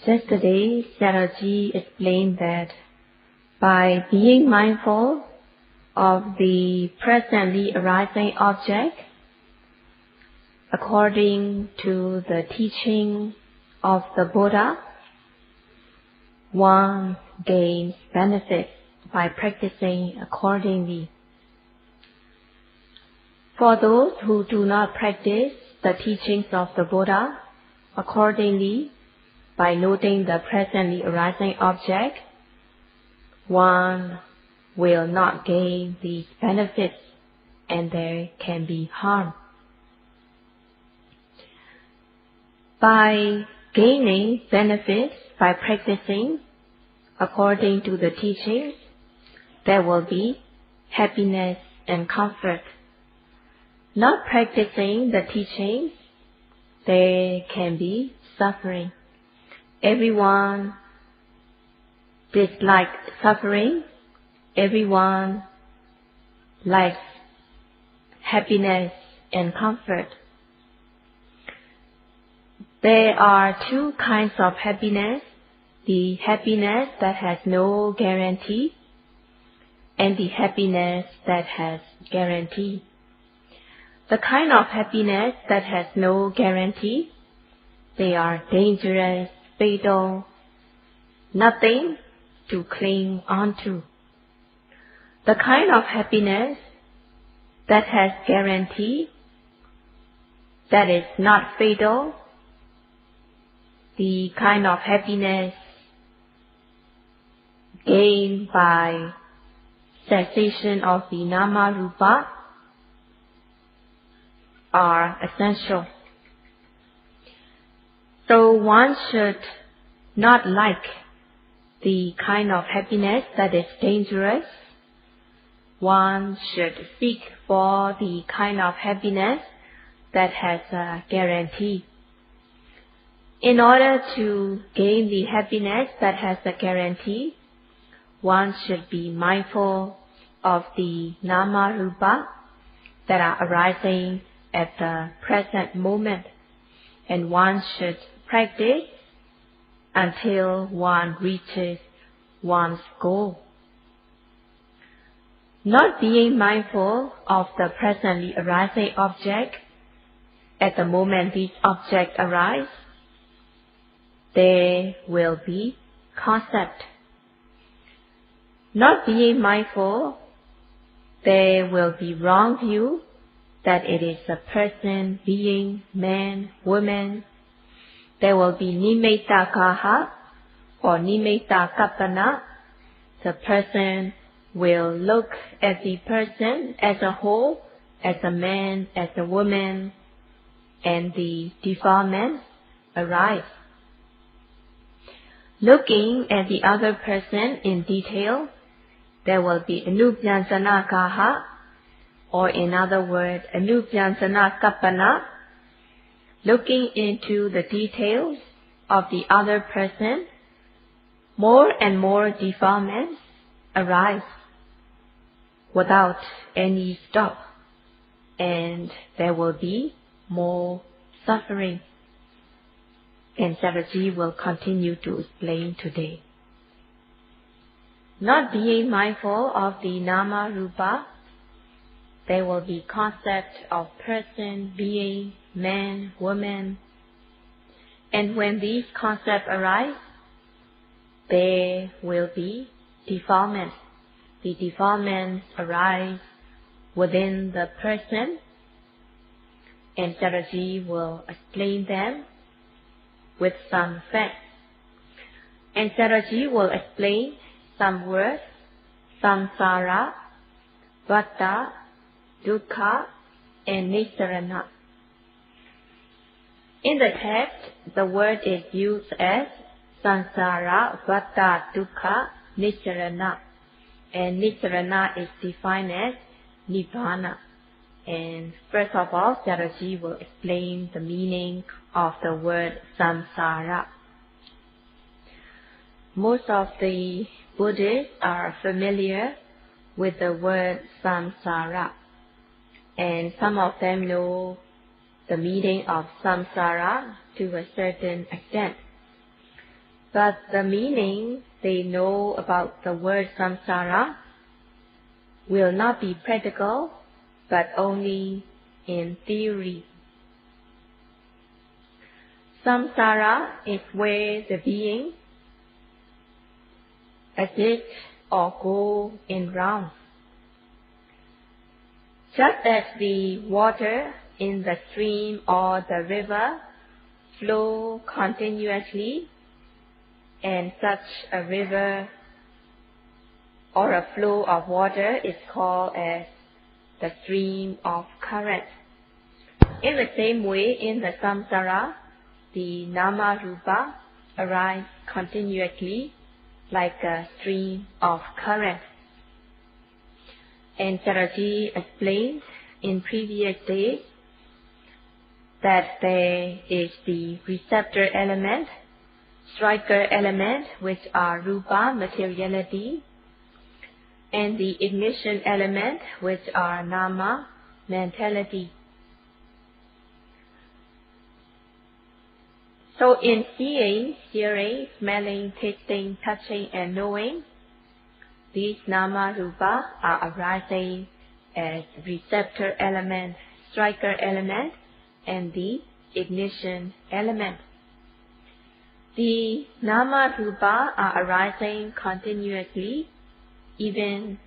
Yesterday, Sayadaw explained that by being mindful of the presently arising object, according to the teaching of the Buddha, one gains benefit by practicing accordingly. For those who do not practice the teachings of the Buddha accordingly, by noting the presently arising object, one will not gain these benefits and there can be harm. By gaining benefits by practicing according to the teachings, there will be happiness and comfort. Not practicing the teachings, there can be suffering. Everyone dislikes suffering. Everyone likes happiness and comfort. There are two kinds of happiness: the happiness that has no guarantee and the happiness that has guarantee. The kind of happiness that has no guarantee, they are dangerous, fatal, nothing to cling onto. The kind of happiness that has guarantee, that is not fatal, the kind of happiness gained by cessation of the nama rupa, are essential. So one should not like the kind of happiness that is dangerous. One should seek for the kind of happiness that has a guarantee. In order to gain the happiness that has a guarantee, one should be mindful of the nama rupa that are arising at the present moment, and one should practice until one reaches one's goal. Not being mindful of the presently arising object at the moment these objects arise, there will be concept. Not being mindful, there will be wrong view that it is a person, being, man, woman. There will be nimitta kaha or nimitta kappana. The person will look at the person as a whole, as a man, as a woman, and the defilements arise. Looking at the other person in detail, there will be anupyansana kaha, or in other words, anupyansana kappana. Looking into the details of the other person, more and more defilements arise without any stop, and there will be more suffering. And Sayadaw will continue to explain today. Not being mindful of the nama rupa, there will be concept of person, being, man, woman. And when these concepts arise, there will be defilements. The defilements arise within the person, and Sayadaw will explain them with some facts. And Sayadaw will explain some words: samsara, vata, dukkha, and nissarana. In the text, the word is used as samsara, vata, dukkha, nissarana, and nissarana is defined as nibbana. And first of all, Sayadaw will explain the meaning of the word samsara. Most of the Buddhists are familiar with the word samsara, and some of them know the meaning of samsara to a certain extent. but the meaning they know about the word samsara will not be practical, but only in theory. Samsara is where the being exist or go in rounds. Just as the water in the stream or the river flow continuously, and such a river or a flow of water is called as the stream of current. In the same way, in the samsara, the nama-rupa arise continuously like a stream of current. And Saraji explained in previous days that there is the receptor element, striker element, which are rupa, materiality, and the ignition element, which are nama, mentality. So in seeing, hearing, smelling, tasting, touching, and knowing, these nama rupa are arising as receptor element, striker element, and the ignition element. The nama rupa are arising continuously even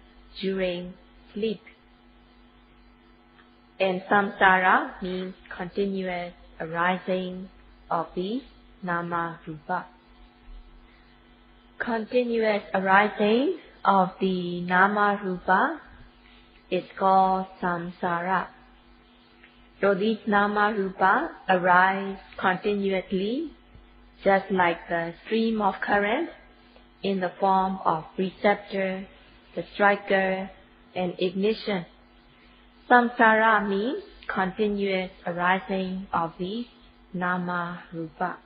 during sleep. And samsara means continuous arising of these nama rupa. Continuous arising of the nama rupa is called samsara. So these nama rupa arise continuously, just like the stream of current, in the form of receptor, the striker, and ignition. Samsara means continuous arising of these nama rupa.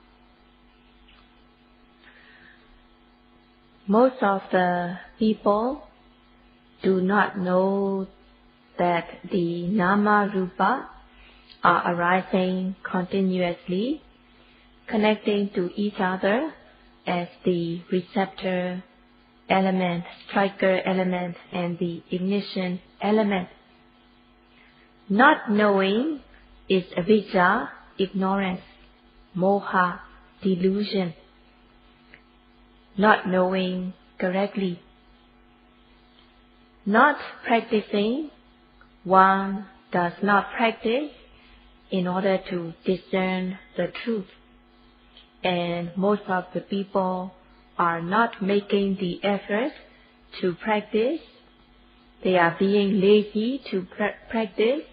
Most of the people do not know that the nama rupa are arising continuously, connecting to each other as the receptor element, striker element, and the ignition element. Not knowing is avijja, ignorance, moha, delusion. Not knowing correctly. Not practicing, one does not practice in order to discern the truth. And most of the people are not making the effort to practice. They are being lazy to practice.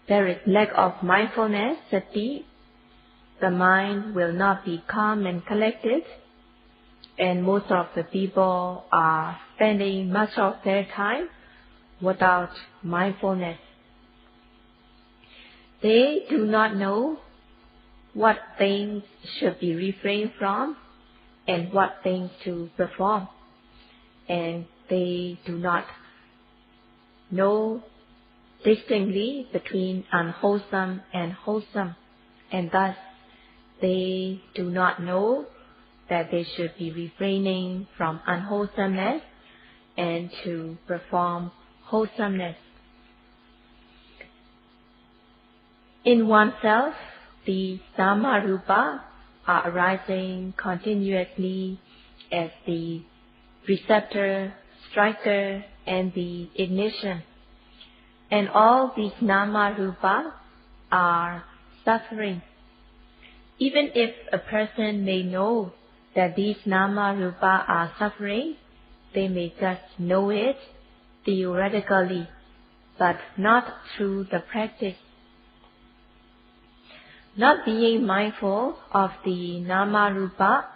There is lack of mindfulness, sati. The mind will not be calm and collected. And most of the people are spending much of their time without mindfulness. They do not know what things should be refrained from and what things to perform. And they do not know distinctly between unwholesome and wholesome. And thus, they do not know that they should be refraining from unwholesomeness and to perform wholesomeness. In oneself, the nama rupa are arising continuously as the receptor, striker, and the ignition. And all these nama rupa are suffering. Even if a person may know that these nama rupa are suffering, they may just know it theoretically, but not through the practice. Not being mindful of the nama rupa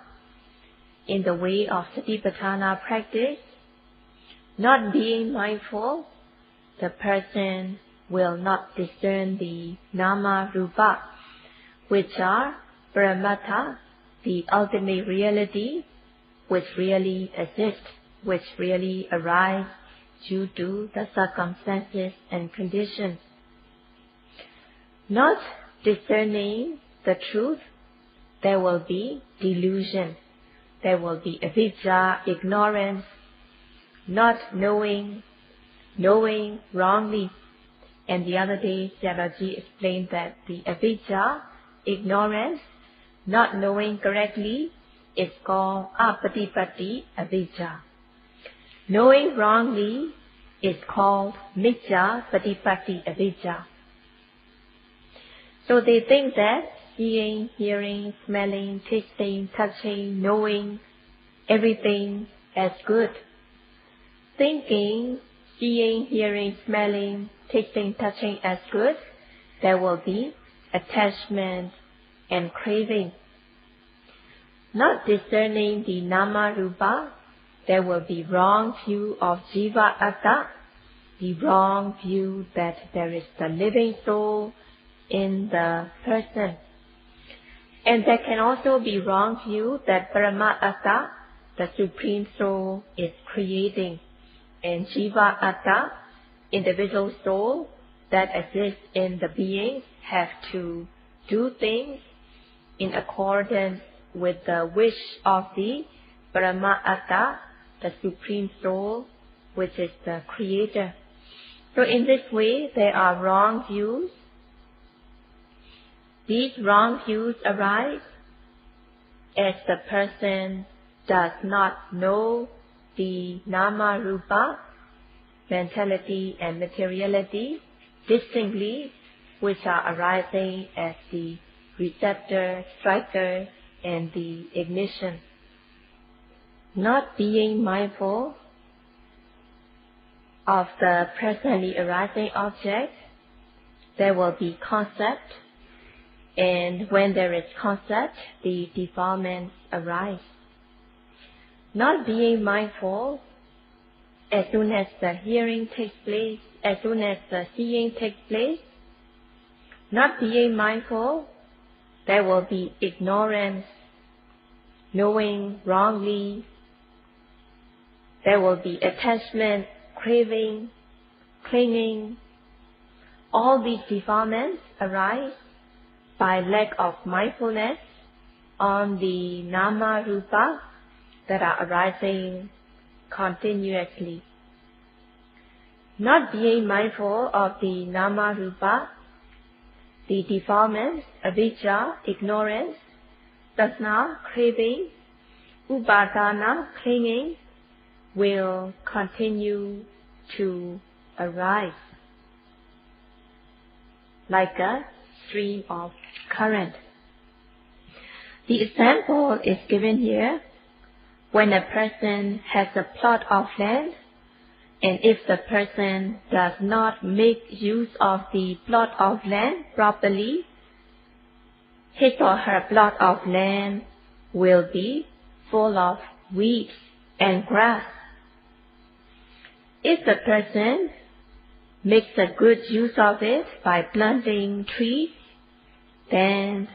in the way of satipatthana practice, not being mindful, the person will not discern the nama rupa, which are paramattha, the ultimate reality, which really exists, which really arise due to the circumstances and conditions. Not discerning the truth, there will be delusion. there will be avijja, ignorance, not knowing, knowing wrongly. And the other day, Sayadaw explained that the avijja, ignorance, not knowing correctly, is called apatipatti avijja. Knowing wrongly is called micca patipatti avijja. So they think that seeing, hearing, smelling, tasting, touching, knowing everything as good. Thinking, seeing, hearing, smelling, tasting, touching as good, there will be attachment and craving. Not discerning the nama rupa, there will be wrong view of jiva atta, the wrong view that there is the living soul in the person. And there can also be wrong view that paramatta, the supreme soul, is creating, and jiva atta, individual soul that exists in the beings, have to do things in accordance with the wish of the paramatta, the supreme soul, which is the creator. So in this way, there are wrong views. These wrong views arise as the person does not know the nama rupa, mentality and materiality, distinctly, which are arising as the receptor, striker, and the ignition. Not being mindful of the presently arising object, there will be concept, and when there is concept, the defilements arise. Not being mindful, as soon as the hearing takes place, as soon as the seeing takes place, not being mindful, there will be ignorance, knowing wrongly. There will be attachment, craving, clinging. All these defilements arise by lack of mindfulness on the nama rupa that are arising continuously. Not being mindful of the nama rupa, the defilements, avijja, ignorance, tasna, craving, upadana, clinging, will continue to arise like a stream of current. The example is given here. When a person has a plot of land, and if the person does not make use of the plot of land properly, his or her plot of land will be full of weeds and grass. If the person makes a good use of it by planting trees, then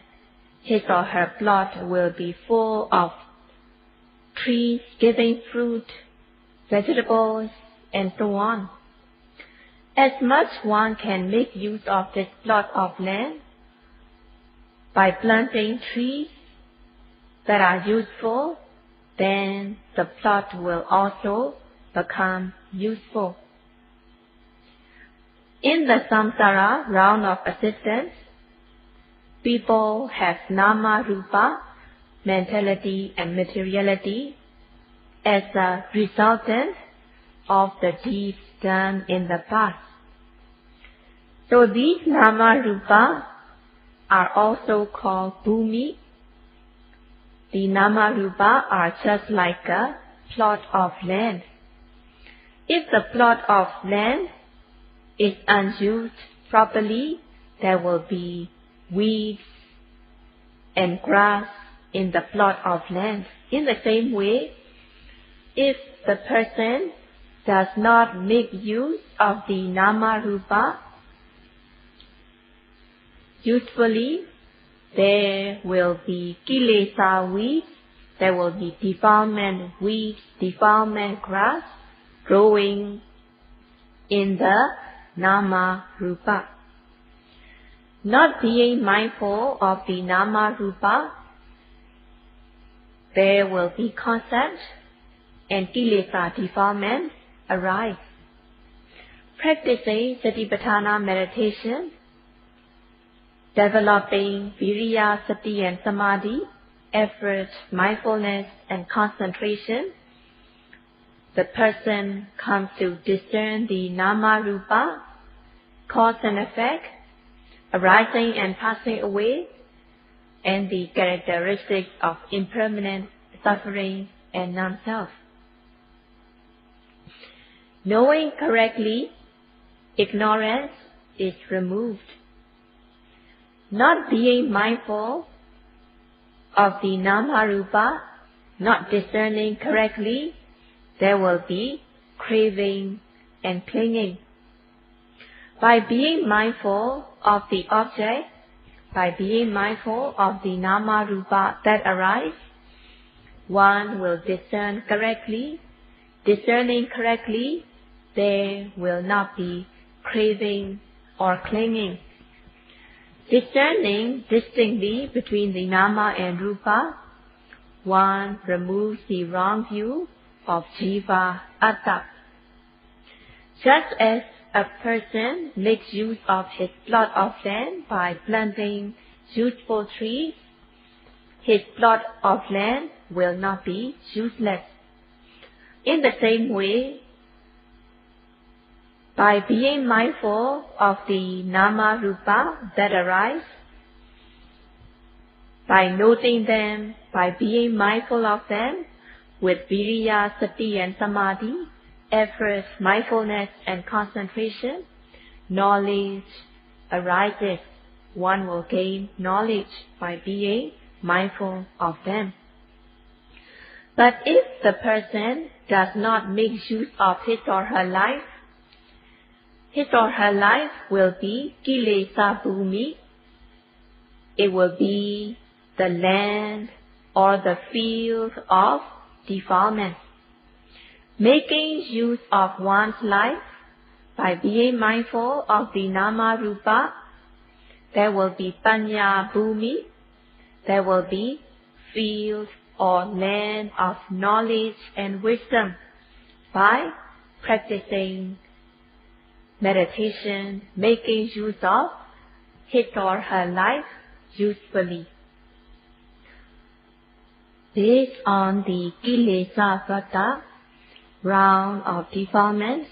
his or her plot will be full of trees giving fruit, vegetables, and so on. As much one can make use of this plot of land by planting trees that are useful, then the plot will also become useful. In the samsara round of existence, people have nama rupa, mentality and materiality, as a resultant of the deeds done in the past. So these nama rupa are also called bhumi. The nama rupa are just like a plot of land. If the plot of land is unused properly, there will be weeds and grass in the plot of land. In the same way, if the person does not make use of the nama rupa usefully, there will be kilesa weeds, there will be defilement weeds, defilement grass growing in the nama rupa. Not being mindful of the nama rupa, there will be concept and kilesa defilement arise. Practicing Satipatthana meditation, developing Viriya, Sati and Samadhi, effort, mindfulness and concentration, the person comes to discern the Nama Rupa, cause and effect, arising and passing away, and the characteristics of impermanence, suffering, and non-self. Knowing correctly, ignorance is removed. Not being mindful of the Nama Rupa, not discerning correctly, there will be craving and clinging. By being mindful of the object, by being mindful of the Nama Rupa that arise, one will discern correctly. Discerning correctly, there will not be craving or clinging. Discerning distinctly between the Nama and Rupa, one removes the wrong view of Jiva Atta. Just as a person makes use of his plot of land by planting useful trees, his plot of land will not be useless. In the same way, by being mindful of the Nama Rupa that arise, by noting them, by being mindful of them, with Viriya, Sati and Samadhi, effort, mindfulness and concentration, knowledge arises. One will gain knowledge by being mindful of them. But if the person does not make use of his or her life will be kilesa bhumi. It will be the land or the field of defilement. Making use of one's life by being mindful of the Nama Rupa, there will be panya bhumi, there will be field or land of knowledge and wisdom by practicing meditation, making use of his or her life usefully. Based on the kilesa vata, round of defilements,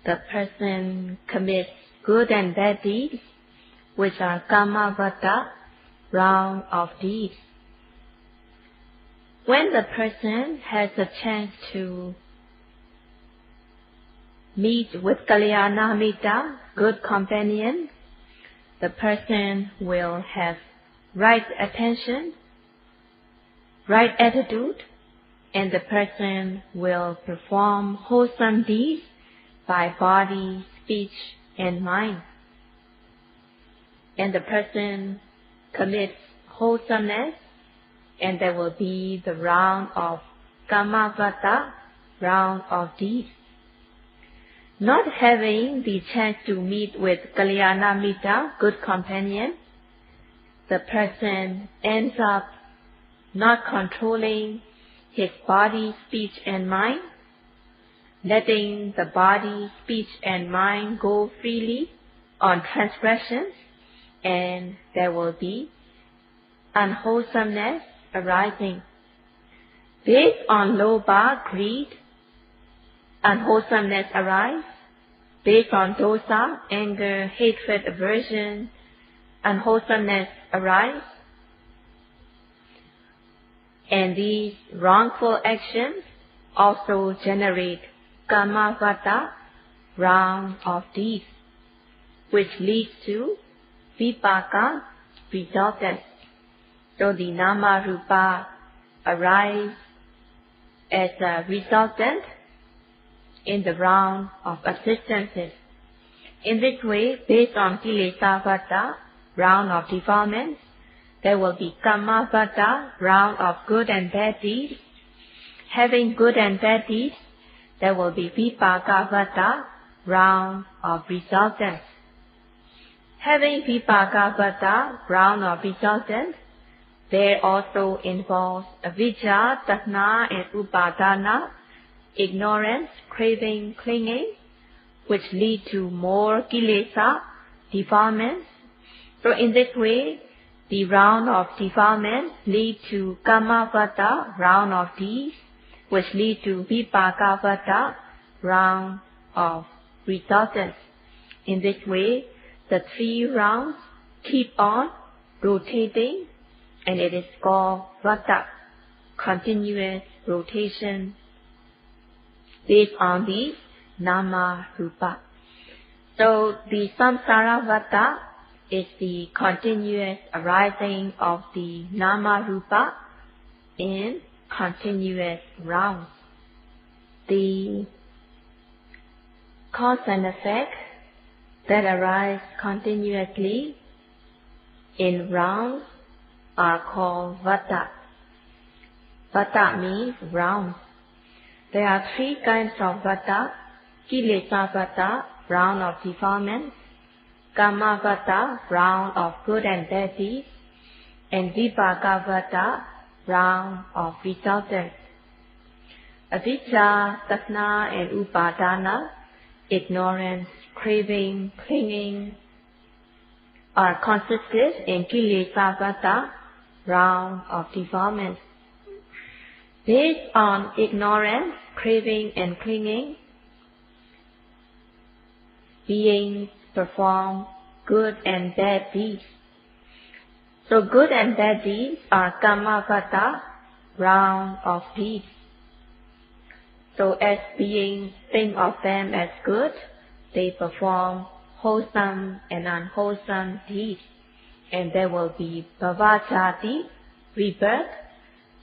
the person commits good and bad deeds, which are kama vata, round of deeds. When the person has a chance to meet with Kalyana Mita, good companion, the person will have right attention, right attitude, and the person will perform wholesome deeds by body, speech, and mind. And the person commits wholesomeness, and there will be the round of Kamavata, round of deeds. Not having the chance to meet with Kalyana Mita, good companion, the person ends up not controlling his body, speech, and mind, letting the body, speech, and mind go freely on transgressions, and there will be unwholesomeness arising. Based on lobha, greed, unwholesomeness arise. Based on dosa, anger, hatred, aversion, unwholesomeness arise. And these wrongful actions also generate kamavata, round of deeds, which leads to vipaka, resultant. So the nama rupa arise as a resultant in the round of existences. In this way, based on kilesa vata, round of defilements, there will be kamma vata, round of good and bad deeds. Having good and bad deeds, there will be vipaka vata, round of resultants. Having vipaka vata, round of resultants, There also involves avijja, tanha, and upadana, ignorance, craving, clinging, which lead to more kilesa, defilements. So in this way, the round of defilements lead to kamavata, round of deeds, which lead to vipakavata, round of resultants. In this way, the 3 rounds keep on rotating, and it is called vata, continuous rotation, based on the nama rupa. So the samsara vata is the continuous arising of the nama rupa in continuous rounds. The cause and effect that arise continuously in rounds are called vata. Vata means rounds. There are 3 kinds of vata: kilesa vata, round of defilements; kama vata, round of good and bad deeds; and vipaka vata, round of resultants. Avijja, tanha, and upadana, ignorance, craving, clinging, are consisted in kilesa vata, round of defilements. Based on ignorance, craving, and clinging, beings perform good and bad deeds. So good and bad deeds are kamavata, round of deeds. So as beings think of them as good, they perform wholesome and unwholesome deeds, and there will be bhavajati, rebirth,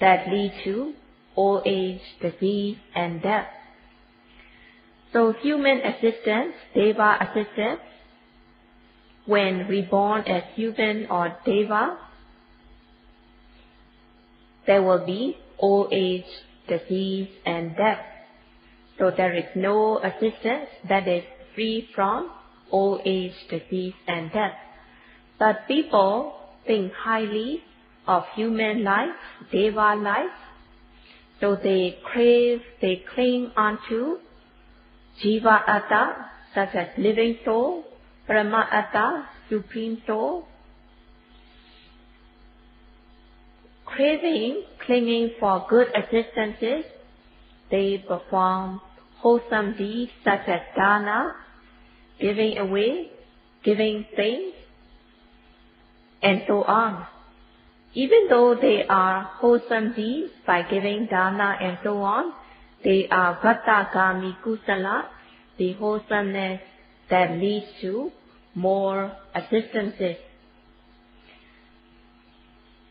that lead to old age, disease, and death. So human existence, deva existence, when reborn as human or deva, there will be old age, disease, and death. So there is no existence that is free from old age, disease, and death. But people think highly of human life, deva life, so they crave, they cling onto jiva atta, such as living soul, parama atta, supreme soul. Craving, clinging for good existences, they perform wholesome deeds such as dana, giving away, giving things, and so on. Even though they are wholesome deeds by giving dana and so on, they are vatagami kusala, the wholesomeness that leads to more existences.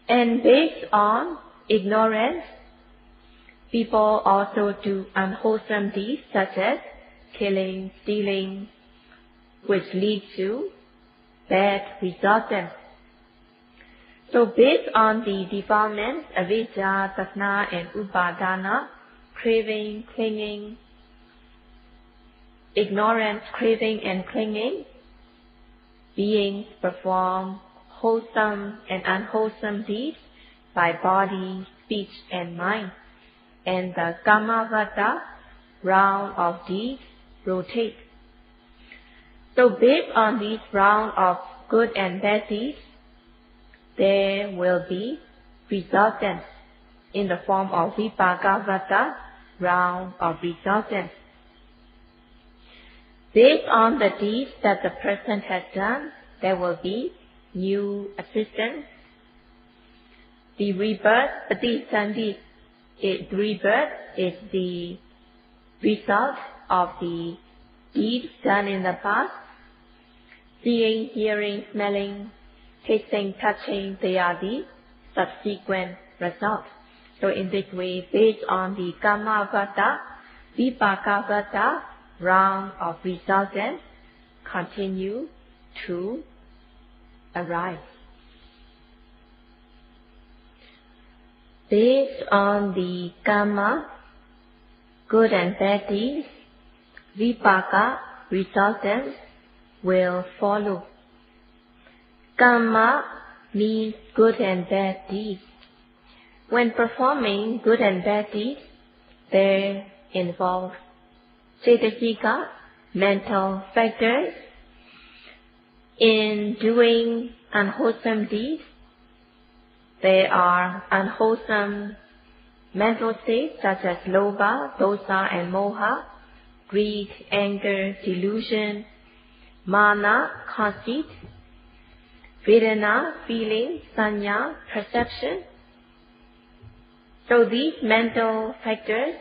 And based on ignorance, people also do unwholesome deeds such as killing, stealing, which lead to bad resultants. So based on the defilements, avijja, tanha, and upadana, craving, clinging, ignorance, craving, and clinging, beings perform wholesome and unwholesome deeds by body, speech, and mind. And the kamavata, round of deeds, rotate. So based on these round of good and bad deeds, there will be resultants in the form of vipakavata, round of resultants. Based on the deeds that the person has done, there will be new existence. The rebirth, patisandhi, rebirth is the result of the deeds done in the past. Seeing, hearing, smelling, tasting, touching, they are the subsequent results. So in this way, based on the kamavata, vipakavata, round of resultants continue to arise. Based on the karma, good and bad deeds, vipaka, resultants, will follow. Karma means good and bad deeds. When performing good and bad deeds, they involve cetasika, mental factors. In doing unwholesome deeds, there are unwholesome mental states such as lobha, dosa and moha, greed, anger, delusion, mana, conceit, vedana, feeling, sanya, perception. So these mental factors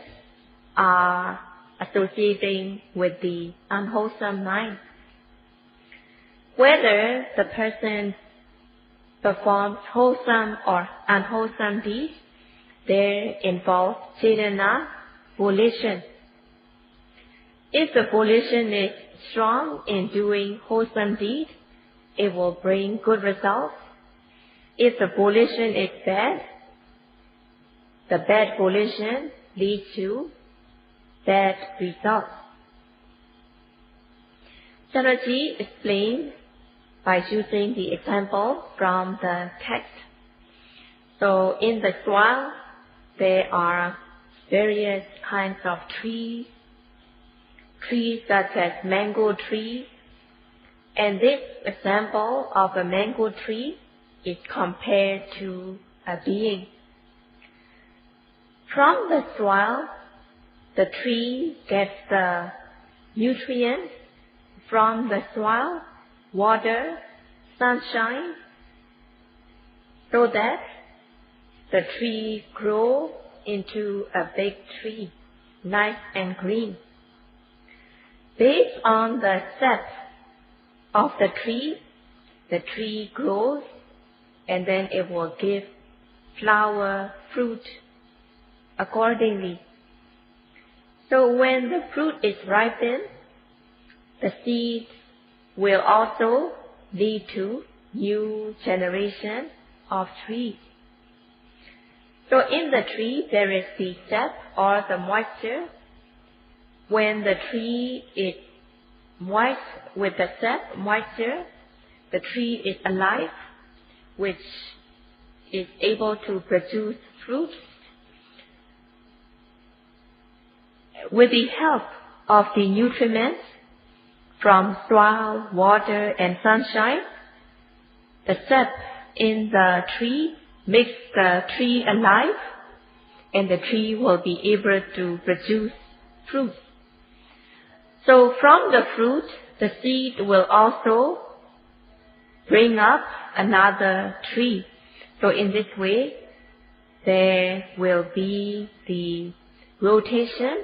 are associating with the unwholesome mind. Whether the person performs wholesome or unwholesome deeds, there involves cetana, volition. If the volition is strong in doing wholesome deeds, it will bring good results. If the volition is bad, the bad volition leads to bad results. Chatterjee explained by using the example from the text. So in the soil, there are various kinds of trees such as mango tree. And this example of a mango tree is compared to a being. From the soil, the tree gets the nutrients from the soil, water, sunshine, so that the tree grows into a big tree, nice and green. Based on the sap of the tree grows, and then it will give flower, fruit accordingly. So when the fruit is ripened, the seeds will also lead to new generation of trees. So in the tree there is the sap or the moisture. When the tree is moist with the sap, moisture, the tree is alive, which is able to produce fruit. With the help of the nutrients from soil, water and sunshine, the sap in the tree makes the tree alive, and the tree will be able to produce fruit. So from the fruit, the seed will also bring up another tree. So in this way, there will be the rotation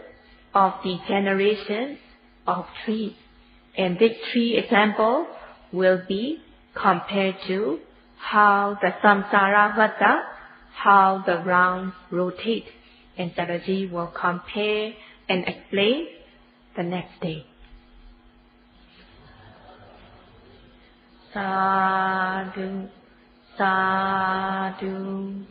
of the generations of trees. And this tree example will be compared to how the samsara vata, how the rounds rotate. And Chatterjee will compare and explain the next day. Sadhu, sadhu.